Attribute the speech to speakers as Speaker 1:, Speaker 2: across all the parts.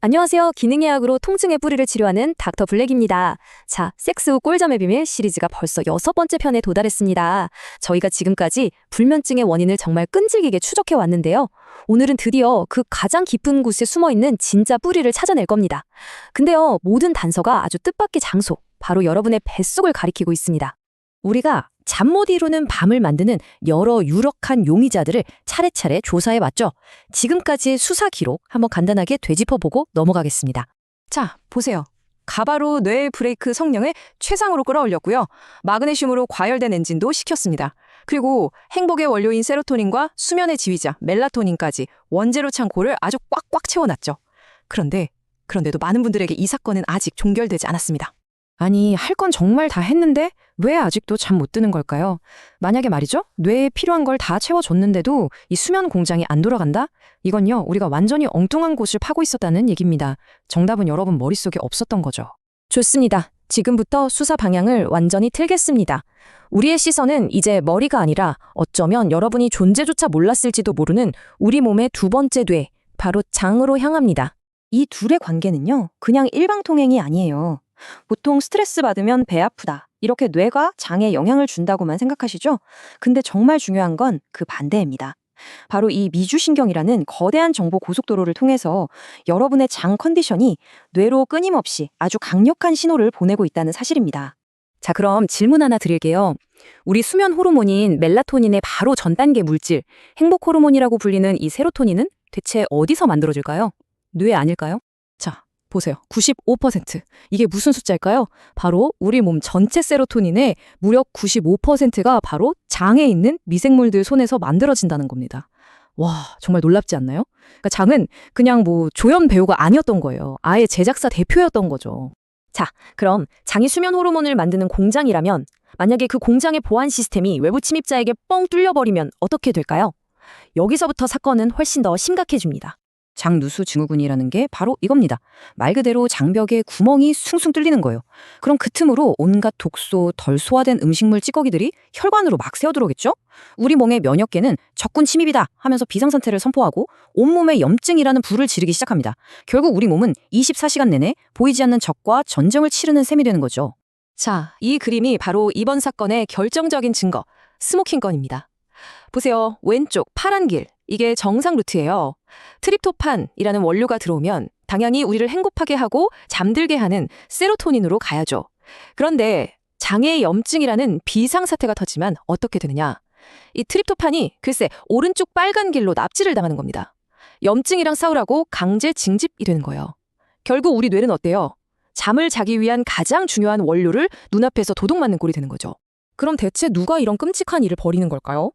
Speaker 1: 안녕하세요. 기능의학으로 통증의 뿌리를 치료하는 닥터 블랙입니다. 자, 섹스 후 꿀잠의 비밀 시리즈가 벌써 6번째 편에 도달했습니다. 저희가 지금까지 불면증의 원인을 정말 끈질기게 추적해 왔는데요. 오늘은 드디어 그 가장 깊은 곳에 숨어있는 진짜 뿌리를 찾아낼 겁니다. 근데요, 모든 단서가 아주 뜻밖의 장소, 바로 여러분의 뱃속을 가리키고 있습니다. 우리가 잠 못 이루는 밤을 만드는 여러 유력한 용의자들을 차례차례 조사해봤죠. 지금까지의 수사 기록 한번 간단하게 되짚어보고 넘어가겠습니다.
Speaker 2: 자, 보세요. 가바로 뇌의 브레이크 성능을 최상으로 끌어올렸고요. 마그네슘으로 과열된 엔진도 식혔습니다. 그리고 행복의 원료인 세로토닌과 수면의 지휘자 멜라토닌까지 원재료 창고를 아주 꽉꽉 채워놨죠. 그런데도 많은 분들에게 이 사건은 아직 종결되지 않았습니다.
Speaker 3: 아니, 할 건 정말 다 했는데 왜 아직도 잠 못 드는 걸까요? 만약에 말이죠, 뇌에 필요한 걸 다 채워줬는데도 이 수면 공장이 안 돌아간다? 이건요, 우리가 완전히 엉뚱한 곳을 파고 있었다는 얘기입니다. 정답은 여러분 머릿속에 없었던 거죠.
Speaker 1: 좋습니다. 지금부터 수사 방향을 완전히 틀겠습니다. 우리의 시선은 이제 머리가 아니라 어쩌면 여러분이 존재조차 몰랐을지도 모르는 우리 몸의 두 번째 뇌, 바로 장으로 향합니다.
Speaker 4: 이 둘의 관계는요, 그냥 일방통행이 아니에요. 보통 스트레스 받으면 배 아프다, 이렇게 뇌가 장에 영향을 준다고만 생각하시죠? 근데 정말 중요한 건 그 반대입니다. 바로 이 미주신경이라는 거대한 정보 고속도로를 통해서 여러분의 장 컨디션이 뇌로 끊임없이 아주 강력한 신호를 보내고 있다는 사실입니다.
Speaker 1: 자, 그럼 질문 하나 드릴게요. 우리 수면 호르몬인 멜라토닌의 바로 전 단계 물질, 행복 호르몬이라고 불리는 이 세로토닌은 대체 어디서 만들어질까요? 뇌 아닐까요?
Speaker 2: 자, 보세요. 95%. 이게 무슨 숫자일까요? 바로 우리 몸 전체 세로토닌의 무려 95%가 바로 장에 있는 미생물들 손에서 만들어진다는 겁니다. 와, 정말 놀랍지 않나요? 그러니까 장은 그냥 조연 배우가 아니었던 거예요. 아예 제작사 대표였던 거죠.
Speaker 1: 자, 그럼 장이 수면 호르몬을 만드는 공장이라면 만약에 그 공장의 보안 시스템이 외부 침입자에게 뻥 뚫려버리면 어떻게 될까요? 여기서부터 사건은 훨씬 더 심각해집니다.
Speaker 3: 장누수 증후군이라는 게 바로 이겁니다. 말 그대로 장벽에 구멍이 숭숭 뚫리는 거예요. 그럼 그 틈으로 온갖 독소, 덜 소화된 음식물 찌꺼기들이 혈관으로 막 새어들어오겠죠? 우리 몸의 면역계는 적군 침입이다 하면서 비상상태를 선포하고 온몸에 염증이라는 불을 지르기 시작합니다. 결국 우리 몸은 24시간 내내 보이지 않는 적과 전쟁을 치르는 셈이 되는 거죠.
Speaker 2: 자, 이 그림이 바로 이번 사건의 결정적인 증거, 스모킹 건입니다. 보세요. 왼쪽 파란 길, 이게 정상 루트예요. 트립토판이라는 원료가 들어오면 당연히 우리를 행복하게 하고 잠들게 하는 세로토닌으로 가야죠. 그런데 장의 염증이라는 비상사태가 터지면 어떻게 되느냐? 이 트립토판이 글쎄 오른쪽 빨간 길로 납치를 당하는 겁니다. 염증이랑 싸우라고 강제 징집이 되는 거예요. 결국 우리 뇌는 어때요? 잠을 자기 위한 가장 중요한 원료를 눈앞에서 도둑맞는 꼴이 되는 거죠. 그럼 대체 누가 이런 끔찍한 일을 벌이는 걸까요?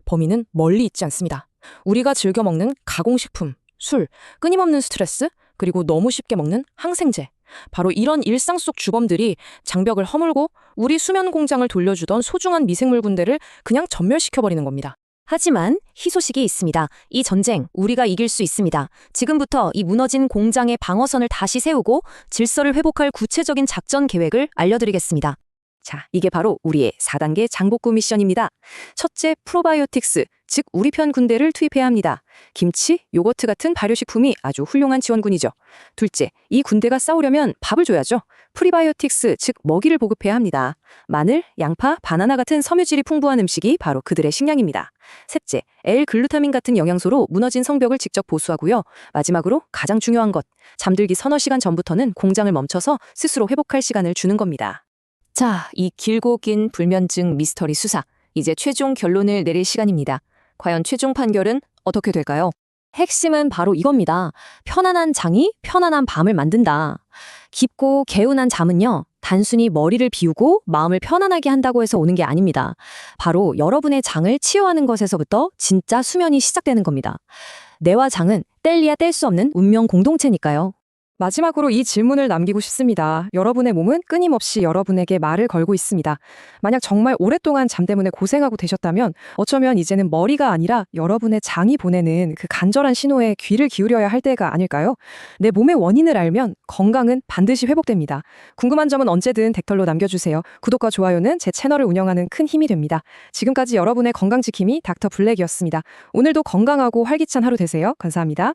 Speaker 2: 범인은 멀리 있지 않습니다. 우리가 즐겨 먹는 가공식품, 술, 끊임없는 스트레스, 그리고 너무 쉽게 먹는 항생제. 바로 이런 일상 속 주범들이 장벽을 허물고 우리 수면 공장을 돌려주던 소중한 미생물 군대를 그냥 전멸시켜버리는 겁니다.
Speaker 1: 하지만 희소식이 있습니다. 이 전쟁 우리가 이길 수 있습니다. 지금부터 이 무너진 공장의 방어선을 다시 세우고 질서를 회복할 구체적인 작전 계획을 알려드리겠습니다. 자, 이게 바로 우리의 4단계 장복구 미션입니다. 첫째, 프로바이오틱스, 즉 우리 편 군대를 투입해야 합니다. 김치, 요거트 같은 발효식품이 아주 훌륭한 지원군이죠. 둘째, 이 군대가 싸우려면 밥을 줘야죠. 프리바이오틱스, 즉 먹이를 보급해야 합니다. 마늘, 양파, 바나나 같은 섬유질이 풍부한 음식이 바로 그들의 식량입니다. 셋째, L글루타민 같은 영양소로 무너진 성벽을 직접 보수하고요. 마지막으로 가장 중요한 것, 잠들기 서너 시간 전부터는 공장을 멈춰서 스스로 회복할 시간을 주는 겁니다. 자, 이 길고 긴 불면증 미스터리 수사, 이제 최종 결론을 내릴 시간입니다. 과연 최종 판결은 어떻게 될까요? 핵심은 바로 이겁니다. 편안한 장이 편안한 밤을 만든다. 깊고 개운한 잠은요, 단순히 머리를 비우고 마음을 편안하게 한다고 해서 오는 게 아닙니다. 바로 여러분의 장을 치유하는 것에서부터 진짜 수면이 시작되는 겁니다. 뇌와 장은 뗄래야 뗄 수 없는 운명 공동체니까요.
Speaker 2: 마지막으로 이 질문을 남기고 싶습니다. 여러분의 몸은 끊임없이 여러분에게 말을 걸고 있습니다. 만약 정말 오랫동안 잠 때문에 고생하고 되셨다면 어쩌면 이제는 머리가 아니라 여러분의 장이 보내는 그 간절한 신호에 귀를 기울여야 할 때가 아닐까요? 내 몸의 원인을 알면 건강은 반드시 회복됩니다. 궁금한 점은 언제든 댓글로 남겨주세요. 구독과 좋아요는 제 채널을 운영하는 큰 힘이 됩니다. 지금까지 여러분의 건강지킴이 닥터 블랙이었습니다. 오늘도 건강하고 활기찬 하루 되세요. 감사합니다.